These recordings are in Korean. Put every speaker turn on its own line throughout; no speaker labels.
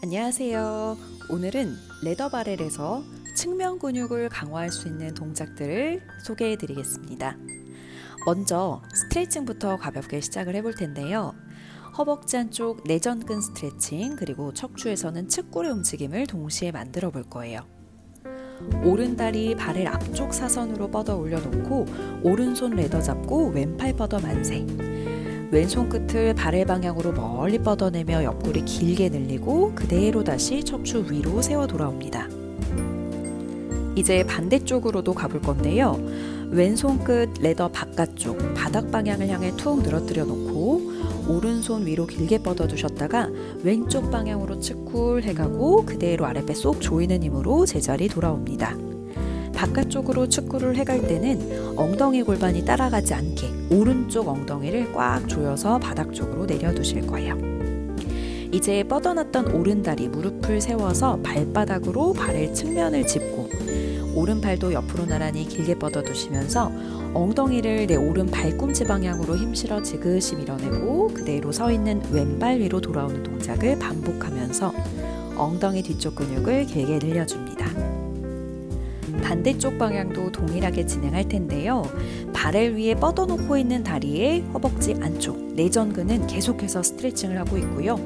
안녕하세요. 오늘은 레더 바렐에서 측면 근육을 강화할 수 있는 동작들을 소개해 드리겠습니다. 먼저 스트레칭부터 가볍게 시작을 해볼 텐데요. 허벅지 안쪽 내전근 스트레칭 그리고 척추에서는 측골의 움직임을 동시에 만들어 볼 거예요. 오른다리 발을 앞쪽 사선으로 뻗어 올려놓고 오른손 레더 잡고 왼팔 뻗어 만세. 왼손 끝을 발의 방향으로 멀리 뻗어내며 옆구리 길게 늘리고 그대로 다시 척추 위로 세워 돌아옵니다. 이제 반대쪽으로도 가볼 건데요. 왼손 끝 레더 바깥쪽 바닥 방향을 향해 툭 늘어뜨려 놓고 오른손 위로 길게 뻗어 두셨다가 왼쪽 방향으로 측굴 해가고 그대로 아랫배 쏙 조이는 힘으로 제자리 돌아옵니다. 바깥쪽으로 축구를 해갈 때는 엉덩이 골반이 따라가지 않게 오른쪽 엉덩이를 꽉 조여서 바닥 쪽으로 내려두실 거예요. 이제 뻗어놨던 오른다리 무릎을 세워서 발바닥으로 발의 측면을 짚고 오른팔도 옆으로 나란히 길게 뻗어두시면서 엉덩이를 내 오른 발꿈치 방향으로 힘실어 지그시 밀어내고 그대로 서 있는 왼발 위로 돌아오는 동작을 반복하면서 엉덩이 뒤쪽 근육을 길게 늘려줍니다. 반대쪽 방향도 동일하게 진행할 텐데요. 바렐 위에 뻗어놓고 있는 다리의 허벅지 안쪽 내전근은 계속해서 스트레칭을 하고 있고요.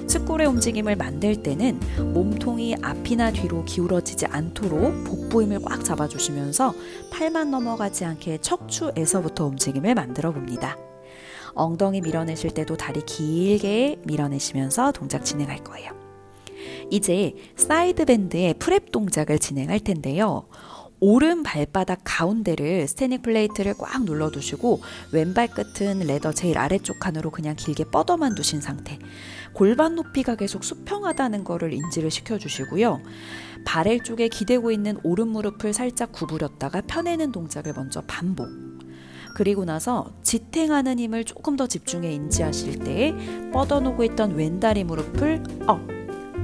측골의 움직임을 만들 때는 몸통이 앞이나 뒤로 기울어지지 않도록 복부 힘을 꽉 잡아주시면서 팔만 넘어가지 않게 척추에서부터 움직임을 만들어 봅니다. 엉덩이 밀어내실 때도 다리 길게 밀어내시면서 동작 진행할 거예요. 이제 사이드 밴드의 프랩 동작을 진행할 텐데요. 오른 발바닥 가운데를 스탠딩 플레이트를 꽉 눌러두시고 왼발 끝은 레더 제일 아래쪽 칸으로 그냥 길게 뻗어만 두신 상태. 골반 높이가 계속 수평하다는 거를 인지를 시켜주시고요. 바렐 쪽에 기대고 있는 오른 무릎을 살짝 구부렸다가 펴내는 동작을 먼저 반복. 그리고 나서 지탱하는 힘을 조금 더 집중해 인지하실 때 뻗어놓고 있던 왼다리 무릎을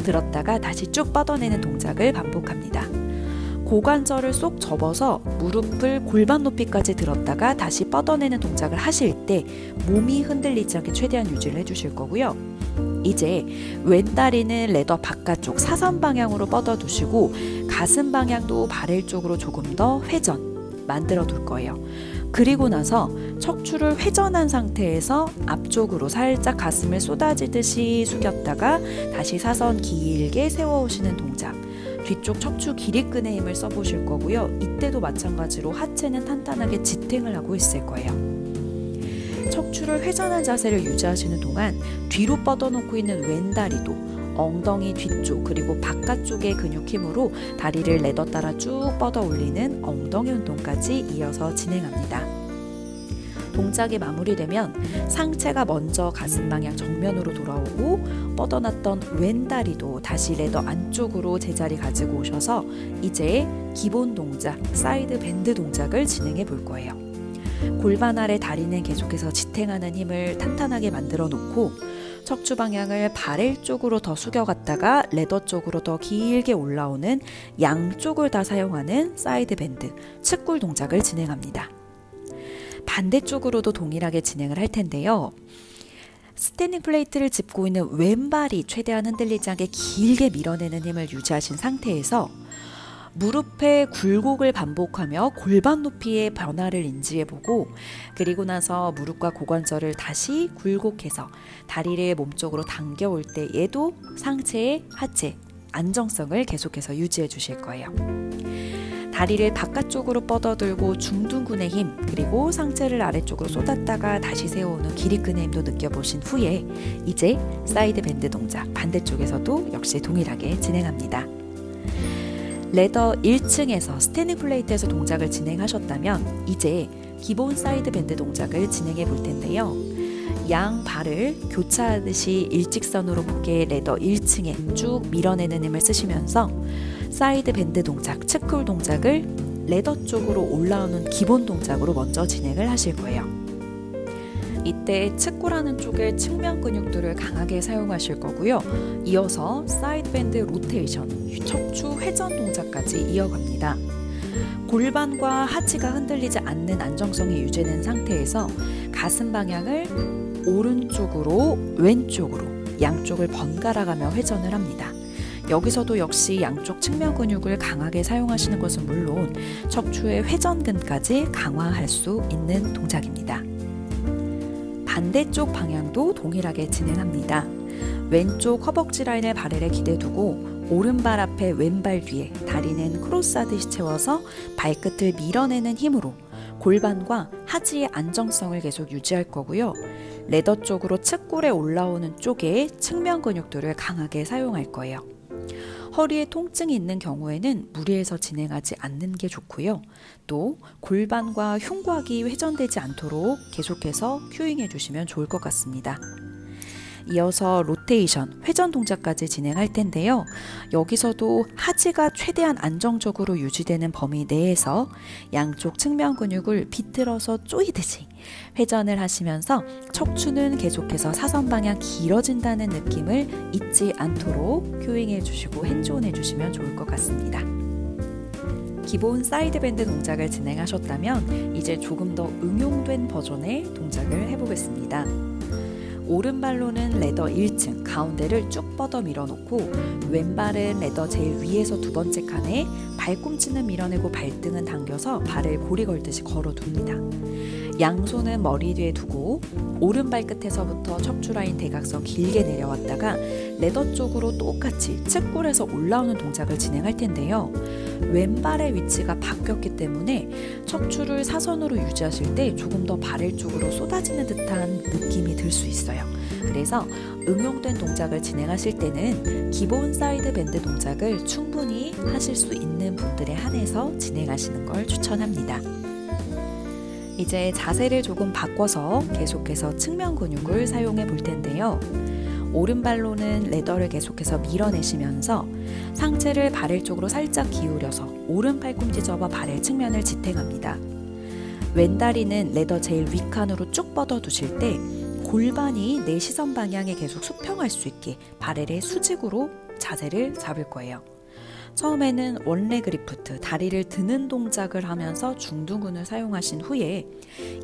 들었다가 다시 쭉 뻗어내는 동작을 반복합니다. 고관절을 쏙 접어서 무릎을 골반 높이까지 들었다가 다시 뻗어내는 동작을 하실 때 몸이 흔들리지 않게 최대한 유지를 해주실 거고요. 이제 왼다리는 레더 바깥쪽 사선 방향으로 뻗어두시고 가슴 방향도 바렐 쪽으로 조금 더 회전 만들어 둘 거예요. 그리고 나서 척추를 회전한 상태에서 앞쪽으로 살짝 가슴을 쏟아지듯이 숙였다가 다시 사선 길게 세워오시는 동작. 뒤쪽 척추 기립근의 힘을 써보실 거고요. 이때도 마찬가지로 하체는 탄탄하게 지탱을 하고 있을 거예요. 척추를 회전한 자세를 유지하시는 동안 뒤로 뻗어놓고 있는 왼다리도 엉덩이 뒤쪽 그리고 바깥쪽의 근육 힘으로 다리를 레더 따라 쭉 뻗어 올리는 엉덩이 운동까지 이어서 진행합니다. 동작이 마무리되면 상체가 먼저 가슴 방향 정면으로 돌아오고 뻗어놨던 왼다리도 다시 레더 안쪽으로 제자리 가지고 오셔서 이제 기본 동작 사이드 밴드 동작을 진행해 볼 거예요. 골반 아래 다리는 계속해서 지탱하는 힘을 탄탄하게 만들어 놓고 척추 방향을 바렐 쪽으로 더 숙여갔다가 레더 쪽으로 더 길게 올라오는 양쪽을 다 사용하는 사이드 밴드 측골 동작을 진행합니다. 반대쪽으로도 동일하게 진행을 할 텐데요. 스탠딩 플레이트를 짚고 있는 왼발이 최대한 흔들리지 않게 길게 밀어내는 힘을 유지하신 상태에서 무릎의 굴곡을 반복하며 골반 높이의 변화를 인지해보고 그리고 나서 무릎과 고관절을 다시 굴곡해서 다리를 몸쪽으로 당겨올 때 얘도 상체의 하체 안정성을 계속해서 유지해 주실 거예요. 다리를 바깥쪽으로 뻗어들고 중둔근의 힘 그리고 상체를 아래쪽으로 쏟았다가 다시 세워오는 기립근의 힘도 느껴보신 후에 이제 사이드 밴드 동작 반대쪽에서도 역시 동일하게 진행합니다. 레더 1층에서 스탠딩 플레이트에서 동작을 진행하셨다면 이제 기본 사이드 밴드 동작을 진행해 볼 텐데요. 양 발을 교차하듯이 일직선으로 무게 레더 1층에 쭉 밀어내는 힘을 쓰시면서 사이드 밴드 동작, 측골 동작을 레더 쪽으로 올라오는 기본 동작으로 먼저 진행을 하실 거예요. 이때 측골하는 쪽의 측면 근육들을 강하게 사용하실 거고요. 이어서 사이드 밴드 로테이션, 척추 회전 동작까지 이어갑니다. 골반과 하체가 흔들리지 않는 안정성이 유지된 상태에서 가슴 방향을 오른쪽으로 왼쪽으로 양쪽을 번갈아 가며 회전을 합니다. 여기서도 역시 양쪽 측면 근육을 강하게 사용하시는 것은 물론 척추의 회전근까지 강화할 수 있는 동작입니다. 반대쪽 방향도 동일하게 진행합니다. 왼쪽 허벅지 라인을 발열에 기대 두고 오른발 앞에 왼발 뒤에 다리는 크로스하듯이 채워서 발끝을 밀어내는 힘으로 골반과 하지의 안정성을 계속 유지할 거고요. 레더 쪽으로 측골에 올라오는 쪽에 측면 근육들을 강하게 사용할 거예요. 허리에 통증이 있는 경우에는 무리해서 진행하지 않는 게 좋고요. 또 골반과 흉곽이 회전되지 않도록 계속해서 큐잉해 주시면 좋을 것 같습니다. 이어서 로테이션, 회전 동작까지 진행할 텐데요. 여기서도 하지가 최대한 안정적으로 유지되는 범위 내에서 양쪽 측면 근육을 비틀어서 조이듯이 회전을 하시면서 척추는 계속해서 사선 방향 길어진다는 느낌을 잊지 않도록 큐잉해 주시고 핸즈온 해주시면 좋을 것 같습니다. 기본 사이드 밴드 동작을 진행하셨다면 이제 조금 더 응용된 버전의 동작을 해보겠습니다. 오른발로는 레더 1층 가운데를 쭉 뻗어 밀어놓고 왼발은 레더 제일 위에서 두 번째 칸에 발꿈치는 밀어내고 발등은 당겨서 발을 고리 걸듯이 걸어둡니다. 양손은 머리 뒤에 두고 오른발 끝에서부터 척추 라인 대각선 길게 내려왔다가 레더 쪽으로 똑같이 측골에서 올라오는 동작을 진행할 텐데요. 왼발의 위치가 바뀌었기 때문에 척추를 사선으로 유지하실 때 조금 더 발을 쪽으로 쏟아지는 듯한 느낌이 들 수 있어요. 그래서 응용된 동작을 진행하실 때는 기본 사이드 밴드 동작을 충분히 하실 수 있는 분들에 한해서 진행하시는 걸 추천합니다. 이제 자세를 조금 바꿔서 계속해서 측면 근육을 사용해 볼 텐데요. 오른발로는 레더를 계속해서 밀어내시면서 상체를 발을 쪽으로 살짝 기울여서 오른 팔꿈치 접어 발의 측면을 지탱합니다. 왼다리는 레더 제일 윗칸으로 쭉 뻗어 두실 때 골반이 내 시선 방향에 계속 수평할 수 있게 발의 수직으로 자세를 잡을 거예요. 처음에는 원레그 리프트, 다리를 드는 동작을 하면서 중둔근을 사용하신 후에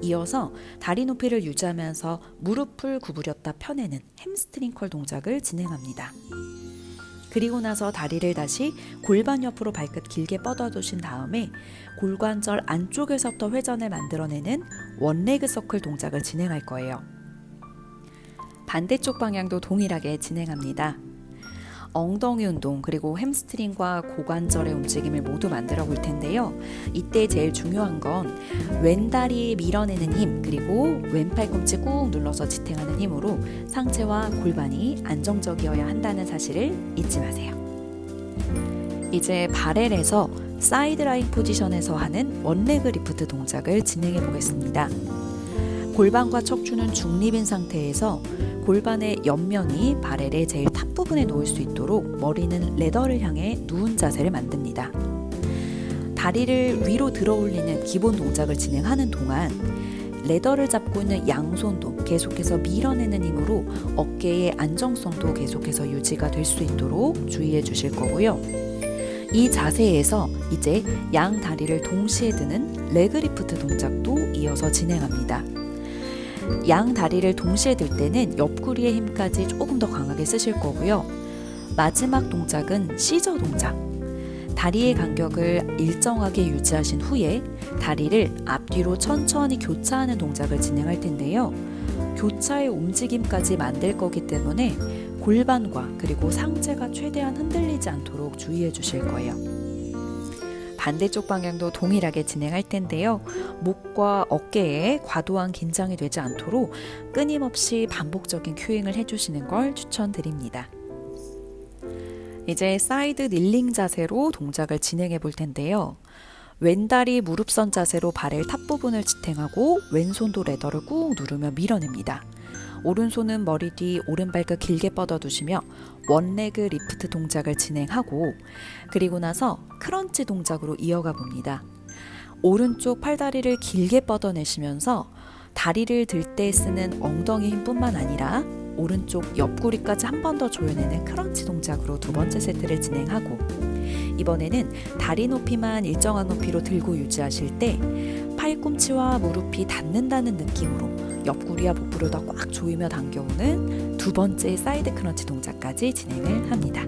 이어서 다리 높이를 유지하면서 무릎을 구부렸다 펴내는 햄스트링 컬 동작을 진행합니다. 그리고 나서 다리를 다시 골반 옆으로 발끝 길게 뻗어두신 다음에 골관절 안쪽에서부터 회전을 만들어내는 원레그 서클 동작을 진행할 거예요. 반대쪽 방향도 동일하게 진행합니다. 엉덩이 운동 그리고 햄스트링과 고관절의 움직임을 모두 만들어 볼 텐데요. 이때 제일 중요한 건 왼다리 밀어내는 힘 그리고 왼팔꿈치 꾹 눌러서 지탱하는 힘으로 상체와 골반이 안정적이어야 한다는 사실을 잊지 마세요. 이제 바렐에서 사이드 라인 포지션에서 하는 원레그 리프트 동작을 진행해 보겠습니다. 골반과 척추는 중립인 상태에서 골반의 옆면이 바렐의 제일 탑 부분에 놓일 수 있도록 머리는 레더를 향해 누운 자세를 만듭니다. 다리를 위로 들어 올리는 기본 동작을 진행하는 동안 레더를 잡고 있는 양손도 계속해서 밀어내는 힘으로 어깨의 안정성도 계속해서 유지가 될 수 있도록 주의해 주실 거고요. 이 자세에서 이제 양 다리를 동시에 드는 레그 리프트 동작도 이어서 진행합니다. 양 다리를 동시에 들 때는 옆구리의 힘까지 조금 더 강하게 쓰실 거고요. 마지막 동작은 시저 동작. 다리의 간격을 일정하게 유지하신 후에 다리를 앞뒤로 천천히 교차하는 동작을 진행할 텐데요. 교차의 움직임까지 만들 거기 때문에 골반과 그리고 상체가 최대한 흔들리지 않도록 주의해 주실 거예요. 반대쪽 방향도 동일하게 진행할 텐데요. 목과 어깨에 과도한 긴장이 되지 않도록 끊임없이 반복적인 큐잉을 해주시는 걸 추천드립니다. 이제 사이드 닐링 자세로 동작을 진행해 볼 텐데요. 왼다리 무릎선 자세로 발의 탑 부분을 지탱하고 왼손도 레더를 꾹 누르며 밀어냅니다. 오른손은 머리 뒤 오른발끝 길게 뻗어두시며 원레그 리프트 동작을 진행하고 그리고 나서 크런치 동작으로 이어가 봅니다. 오른쪽 팔다리를 길게 뻗어내시면서 다리를 들 때 쓰는 엉덩이 힘뿐만 아니라 오른쪽 옆구리까지 한 번 더 조여내는 크런치 동작으로 두 번째 세트를 진행하고 이번에는 다리 높이만 일정한 높이로 들고 유지하실 때 팔꿈치와 무릎이 닿는다는 느낌으로 옆구리와 복부를 더 꽉 조이며 당겨오는 두 번째 사이드 크런치 동작까지 진행을 합니다.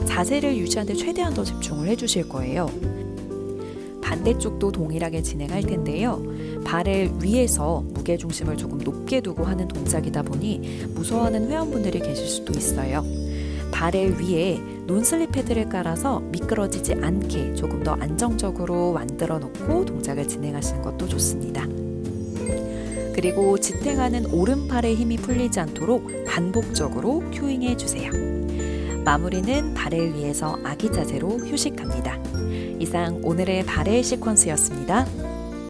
자세를 유지하는 데 최대한 더 집중을 해주실 거예요. 반대쪽도 동일하게 진행할 텐데요. 발을 위에서 무게중심을 조금 높게 두고 하는 동작이다 보니 무서워하는 회원분들이 계실 수도 있어요. 발을 위에 논슬립 패드를 깔아서 미끄러지지 않게 조금 더 안정적으로 만들어 놓고 동작을 진행하시는 것도 좋습니다. 그리고 지탱하는 오른팔의 힘이 풀리지 않도록 반복적으로 큐잉해 주세요. 마무리는 발을 위에서 아기 자세로 휴식합니다. 이상 오늘의 발레 시퀀스였습니다.